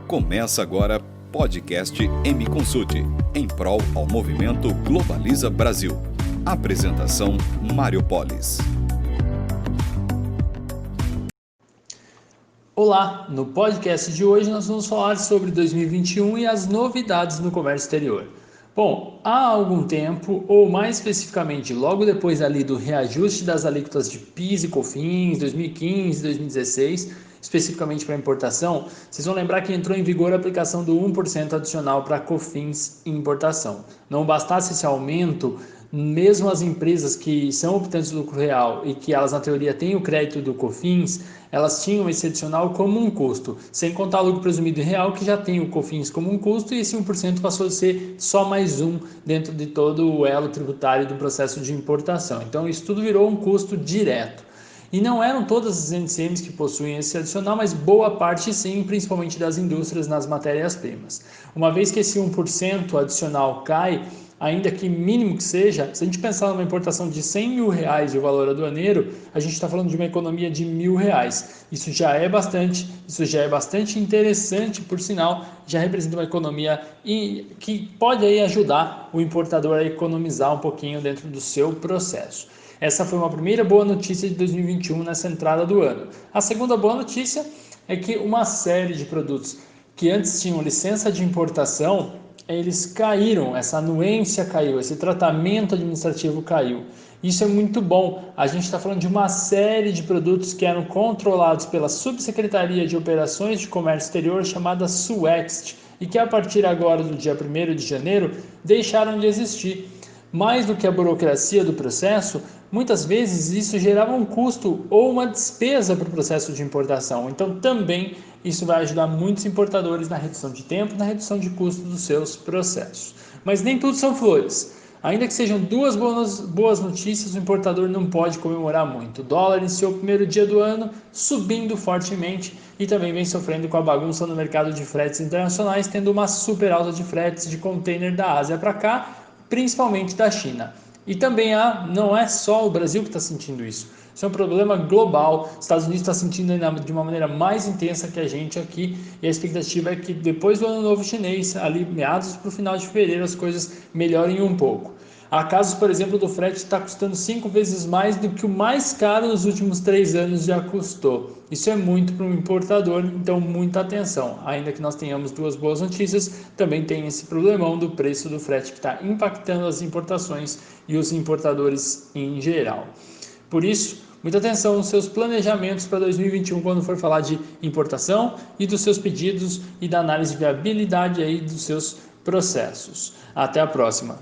Começa agora podcast M Consult, em prol ao movimento Globaliza Brasil. Apresentação Mário Polis. Olá, no podcast de hoje nós vamos falar sobre 2021 e as novidades no comércio exterior. Bom, há algum tempo, ou mais especificamente logo depois ali do reajuste das alíquotas de PIS e COFINS, 2015 e 2016, especificamente para importação, vocês vão lembrar que entrou em vigor a aplicação do 1% adicional para COFINS em importação. Não bastasse esse aumento, mesmo as empresas que são optantes do lucro real e que elas na teoria têm o crédito do COFINS, elas tinham esse adicional como um custo, sem contar o lucro presumido em real, que já tem o COFINS como um custo, e esse 1% passou a ser só mais um dentro de todo o elo tributário do processo de importação. Então isso tudo virou um custo direto. E não eram todas as NCMs que possuem esse adicional, mas boa parte sim, principalmente das indústrias nas matérias-primas. Uma vez que esse 1% adicional cai, ainda que mínimo que seja, se a gente pensar numa importação de R$100 mil e o valor aduaneiro, a gente está falando de uma economia de R$1.000. Isso já é bastante interessante, por sinal, já representa uma economia que pode aí ajudar o importador a economizar um pouquinho dentro do seu processo. Essa foi uma primeira boa notícia de 2021 nessa entrada do ano. A segunda boa notícia é que uma série de produtos que antes tinham licença de importação, eles caíram, essa anuência caiu, esse tratamento administrativo caiu. Isso é muito bom. A gente está falando de uma série de produtos que eram controlados pela Subsecretaria de Operações de Comércio Exterior, chamada SUEXT, e que a partir agora do dia 1º de janeiro deixaram de existir. Mais do que a burocracia do processo, muitas vezes isso gerava um custo ou uma despesa para o processo de importação. Então também isso vai ajudar muitos importadores na redução de tempo, na redução de custo dos seus processos. Mas nem tudo são flores. Ainda que sejam duas boas notícias, o importador não pode comemorar muito. O dólar iniciou o primeiro dia do ano subindo fortemente e também vem sofrendo com a bagunça no mercado de fretes internacionais, tendo uma super alta de fretes de container da Ásia para cá, principalmente da China. E também não é só o Brasil que está sentindo isso. Isso é um problema global. Os Estados Unidos está sentindo de uma maneira mais intensa que a gente aqui. E a expectativa é que depois do Ano Novo Chinês, ali meados para o final de fevereiro, as coisas melhorem um pouco. Há casos, por exemplo, do frete está custando 5 vezes mais do que o mais caro nos últimos 3 anos já custou. Isso é muito para um importador, então muita atenção. Ainda que nós tenhamos duas boas notícias, também tem esse problemão do preço do frete que está impactando as importações e os importadores em geral. Por isso, muita atenção nos seus planejamentos para 2021 quando for falar de importação e dos seus pedidos e da análise de viabilidade aí dos seus processos. Até a próxima!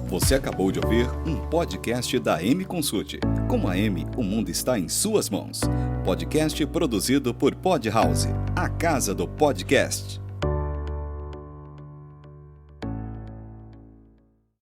Você acabou de ouvir um podcast da M Consult. Com a M, o mundo está em suas mãos. Podcast produzido por Podhouse, a casa do podcast.